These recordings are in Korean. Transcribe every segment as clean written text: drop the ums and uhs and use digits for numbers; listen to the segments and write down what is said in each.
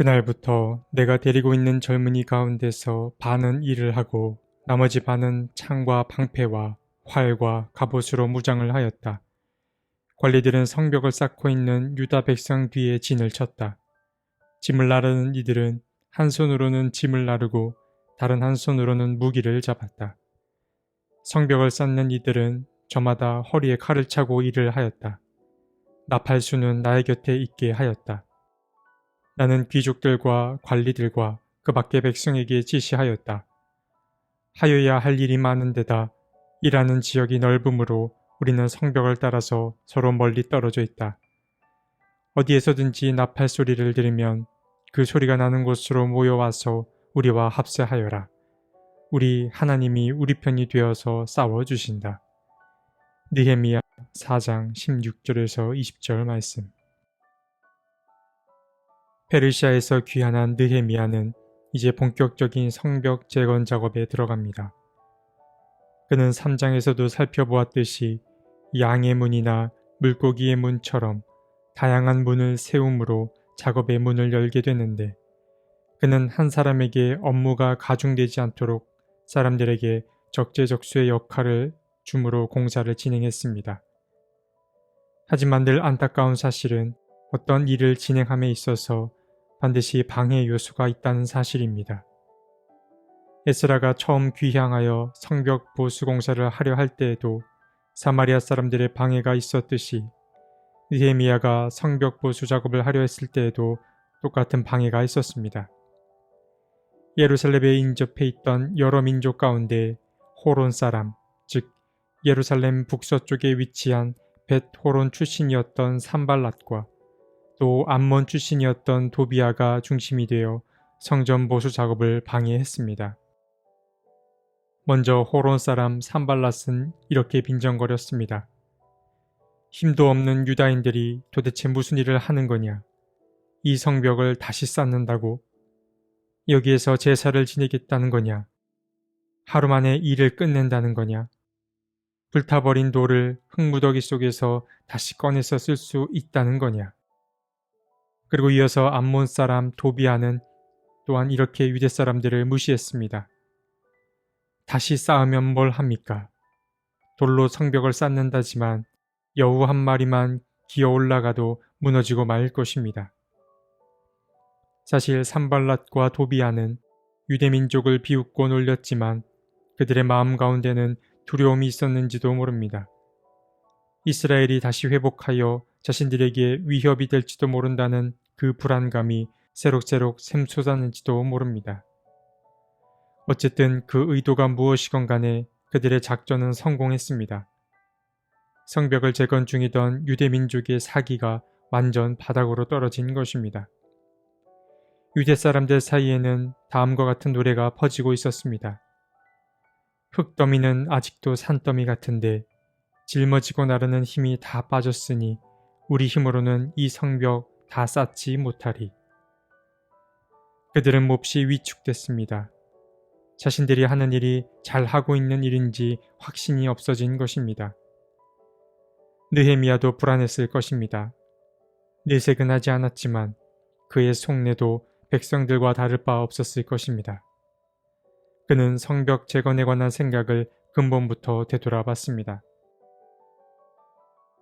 그날부터 내가 데리고 있는 젊은이 가운데서 반은 일을 하고 나머지 반은 창과 방패와 활과 갑옷으로 무장을 하였다. 관리들은 성벽을 쌓고 있는 유다 백성 뒤에 진을 쳤다. 짐을 나르는 이들은 한 손으로는 짐을 나르고 다른 한 손으로는 무기를 잡았다. 성벽을 쌓는 이들은 저마다 허리에 칼을 차고 일을 하였다. 나팔수는 나의 곁에 있게 하였다. 나는 귀족들과 관리들과 그 밖의 백성에게 지시하였다. 하여야 할 일이 많은 데다 일하는 지역이 넓으므로 우리는 성벽을 따라서 서로 멀리 떨어져 있다. 어디에서든지 나팔 소리를 들으면 그 소리가 나는 곳으로 모여와서 우리와 합세하여라. 우리 하나님이 우리 편이 되어서 싸워주신다. 느헤미야 4장 16절에서 20절 말씀. 페르시아에서 귀환한 느헤미야는 이제 본격적인 성벽 재건 작업에 들어갑니다. 그는 3장에서도 살펴보았듯이 양의 문이나 물고기의 문처럼 다양한 문을 세움으로 작업의 문을 열게 되는데, 그는 한 사람에게 업무가 가중되지 않도록 사람들에게 적재적소의 역할을 줌으로 공사를 진행했습니다. 하지만 늘 안타까운 사실은 어떤 일을 진행함에 있어서 반드시 방해 요소가 있다는 사실입니다. 에스라가 처음 귀향하여 성벽 보수 공사를 하려 할 때에도 사마리아 사람들의 방해가 있었듯이 느헤미야가 성벽 보수 작업을 하려 했을 때에도 똑같은 방해가 있었습니다. 예루살렘에 인접해 있던 여러 민족 가운데 호론 사람, 즉 예루살렘 북서쪽에 위치한 벳호론 출신이었던 산발랏과 또 암몬 출신이었던 도비아가 중심이 되어 성전 보수 작업을 방해했습니다. 먼저 호론 사람 산발랏은 이렇게 빈정거렸습니다. 힘도 없는 유다인들이 도대체 무슨 일을 하는 거냐? 이 성벽을 다시 쌓는다고? 여기에서 제사를 지내겠다는 거냐? 하루 만에 일을 끝낸다는 거냐? 불타버린 돌을 흙무더기 속에서 다시 꺼내서 쓸 수 있다는 거냐? 그리고 이어서 암몬 사람 도비아는 또한 이렇게 유대 사람들을 무시했습니다. 다시 쌓으면 뭘 합니까? 돌로 성벽을 쌓는다지만 여우 한 마리만 기어 올라가도 무너지고 말 것입니다. 사실 산발랏과 도비아는 유대민족을 비웃고 놀렸지만 그들의 마음 가운데는 두려움이 있었는지도 모릅니다. 이스라엘이 다시 회복하여 자신들에게 위협이 될지도 모른다는 그 불안감이 새록새록 샘솟았는지도 모릅니다. 어쨌든 그 의도가 무엇이건 간에 그들의 작전은 성공했습니다. 성벽을 재건 중이던 유대민족의 사기가 완전 바닥으로 떨어진 것입니다. 유대 사람들 사이에는 다음과 같은 노래가 퍼지고 있었습니다. 흙더미는 아직도 산더미 같은데 짊어지고 나르는 힘이 다 빠졌으니 우리 힘으로는 이 성벽 다 쌓지 못하리. 그들은 몹시 위축됐습니다. 자신들이 하는 일이 잘하고 있는 일인지 확신이 없어진 것입니다. 느헤미야도 불안했을 것입니다. 내색은 하지 않았지만 그의 속내도 백성들과 다를 바 없었을 것입니다. 그는 성벽 재건에 관한 생각을 근본부터 되돌아봤습니다.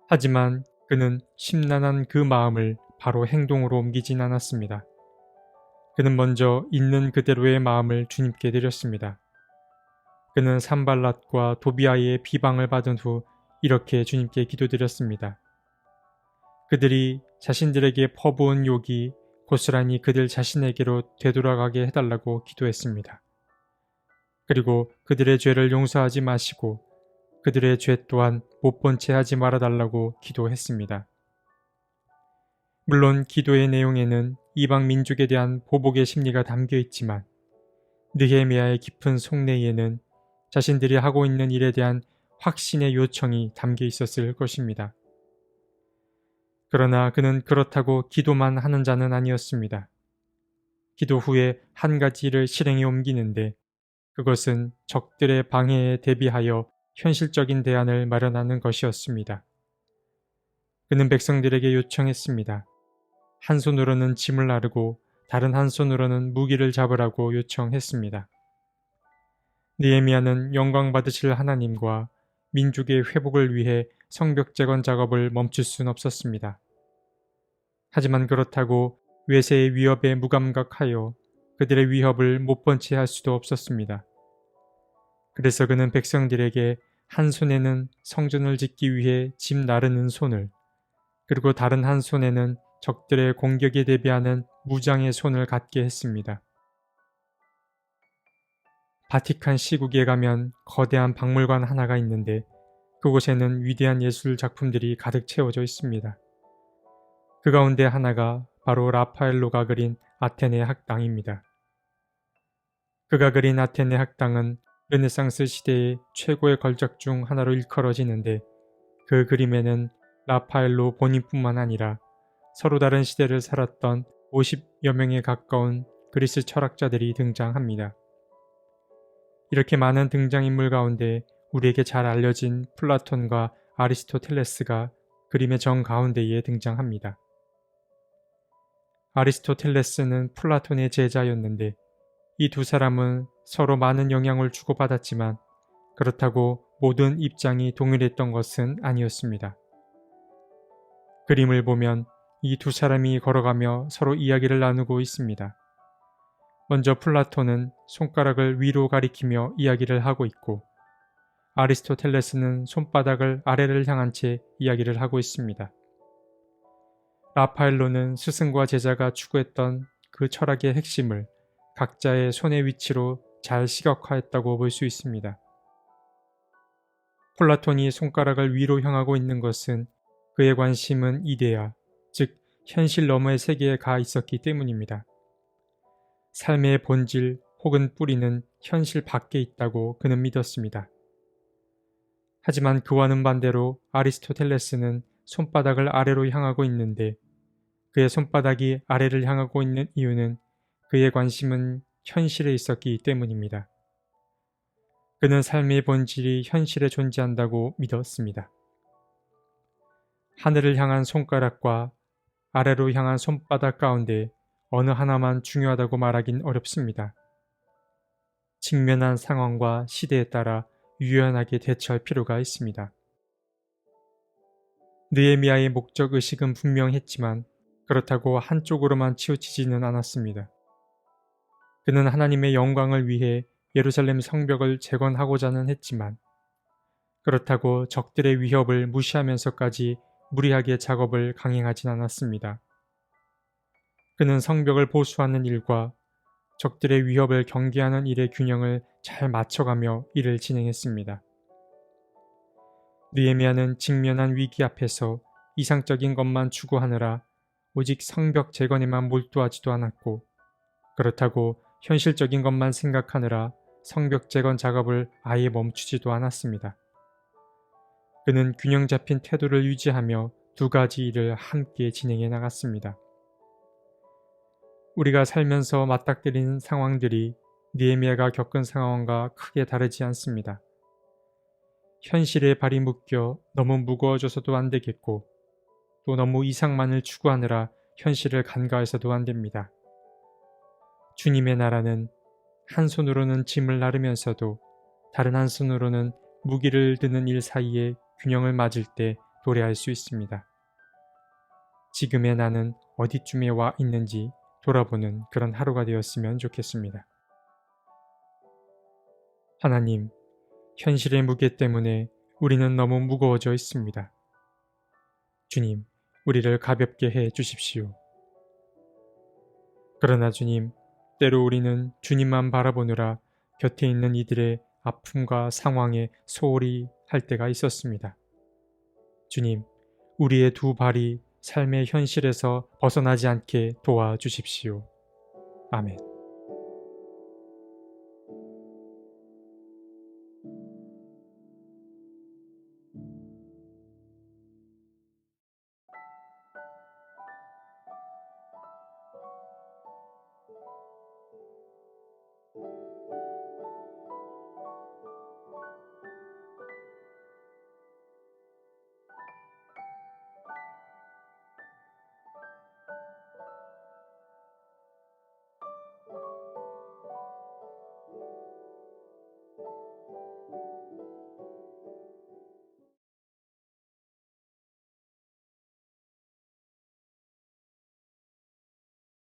하지만 그는 심란한 그 마음을 바로 행동으로 옮기진 않았습니다. 그는 먼저 있는 그대로의 마음을 주님께 드렸습니다. 그는 산발랏과 도비아의 비방을 받은 후 이렇게 주님께 기도드렸습니다. 그들이 자신들에게 퍼부은 욕이 고스란히 그들 자신에게로 되돌아가게 해달라고 기도했습니다. 그리고 그들의 죄를 용서하지 마시고 그들의 죄 또한 못 본 채 하지 말아달라고 기도했습니다. 물론 기도의 내용에는 이방 민족에 대한 보복의 심리가 담겨 있지만 느헤미야의 깊은 속내에는 자신들이 하고 있는 일에 대한 확신의 요청이 담겨 있었을 것입니다. 그러나 그는 그렇다고 기도만 하는 자는 아니었습니다. 기도 후에 한 가지 일을 실행에 옮기는데 그것은 적들의 방해에 대비하여 현실적인 대안을 마련하는 것이었습니다. 그는 백성들에게 요청했습니다. 한 손으로는 짐을 나르고 다른 한 손으로는 무기를 잡으라고 요청했습니다. 느헤미야는 영광 받으실 하나님과 민족의 회복을 위해 성벽 재건 작업을 멈출 수는 없었습니다. 하지만 그렇다고 외세의 위협에 무감각하여 그들의 위협을 못 본 채 할 수도 없었습니다. 그래서 그는 백성들에게 한 손에는 성전을 짓기 위해 짐 나르는 손을, 그리고 다른 한 손에는 적들의 공격에 대비하는 무장의 손을 갖게 했습니다. 바티칸 시국에 가면 거대한 박물관 하나가 있는데 그곳에는 위대한 예술 작품들이 가득 채워져 있습니다. 그 가운데 하나가 바로 라파엘로가 그린 아테네 학당입니다. 그가 그린 아테네 학당은 르네상스 시대의 최고의 걸작 중 하나로 일컬어지는데 그 그림에는 라파엘로 본인뿐만 아니라 서로 다른 시대를 살았던 50여 명에 가까운 그리스 철학자들이 등장합니다. 이렇게 많은 등장인물 가운데 우리에게 잘 알려진 플라톤과 아리스토텔레스가 그림의 정가운데에 등장합니다. 아리스토텔레스는 플라톤의 제자였는데 이 두 사람은 서로 많은 영향을 주고받았지만 그렇다고 모든 입장이 동일했던 것은 아니었습니다. 그림을 보면 이 두 사람이 걸어가며 서로 이야기를 나누고 있습니다. 먼저 플라톤은 손가락을 위로 가리키며 이야기를 하고 있고 아리스토텔레스는 손바닥을 아래를 향한 채 이야기를 하고 있습니다. 라파엘로는 스승과 제자가 추구했던 그 철학의 핵심을 각자의 손의 위치로 잘 시각화했다고 볼 수 있습니다. 플라톤이 손가락을 위로 향하고 있는 것은 그의 관심은 이데아, 즉 현실 너머의 세계에 가 있었기 때문입니다. 삶의 본질 혹은 뿌리는 현실 밖에 있다고 그는 믿었습니다. 하지만 그와는 반대로 아리스토텔레스는 손바닥을 아래로 향하고 있는데 그의 손바닥이 아래를 향하고 있는 이유는 그의 관심은 현실에 있었기 때문입니다. 그는 삶의 본질이 현실에 존재한다고 믿었습니다. 하늘을 향한 손가락과 아래로 향한 손바닥 가운데 어느 하나만 중요하다고 말하긴 어렵습니다. 직면한 상황과 시대에 따라 유연하게 대처할 필요가 있습니다. 느헤미야의 목적 의식은 분명했지만 그렇다고 한쪽으로만 치우치지는 않았습니다. 그는 하나님의 영광을 위해 예루살렘 성벽을 재건하고자는 했지만 그렇다고 적들의 위협을 무시하면서까지 무리하게 작업을 강행하진 않았습니다. 그는 성벽을 보수하는 일과 적들의 위협을 경계하는 일의 균형을 잘 맞춰가며 일을 진행했습니다. 느헤미야는 직면한 위기 앞에서 이상적인 것만 추구하느라 오직 성벽 재건에만 몰두하지도 않았고 그렇다고 현실적인 것만 생각하느라 성벽 재건 작업을 아예 멈추지도 않았습니다. 그는 균형 잡힌 태도를 유지하며 두 가지 일을 함께 진행해 나갔습니다. 우리가 살면서 맞닥뜨리는 상황들이 느헤미야가 겪은 상황과 크게 다르지 않습니다. 현실에 발이 묶여 너무 무거워져서도 안 되겠고 또 너무 이상만을 추구하느라 현실을 간과해서도 안 됩니다. 주님의 나라는 한 손으로는 짐을 나르면서도 다른 한 손으로는 무기를 드는 일 사이에 균형을 맞을 때 도래할 수 있습니다. 지금의 나는 어디쯤에 와 있는지 돌아보는 그런 하루가 되었으면 좋겠습니다. 하나님, 현실의 무게 때문에 우리는 너무 무거워져 있습니다. 주님, 우리를 가볍게 해 주십시오. 그러나 주님, 때로 우리는 주님만 바라보느라 곁에 있는 이들의 아픔과 상황에 소홀히 할 때가 있었습니다. 주님, 우리의 두 발이 삶의 현실에서 벗어나지 않게 도와주십시오. 아멘.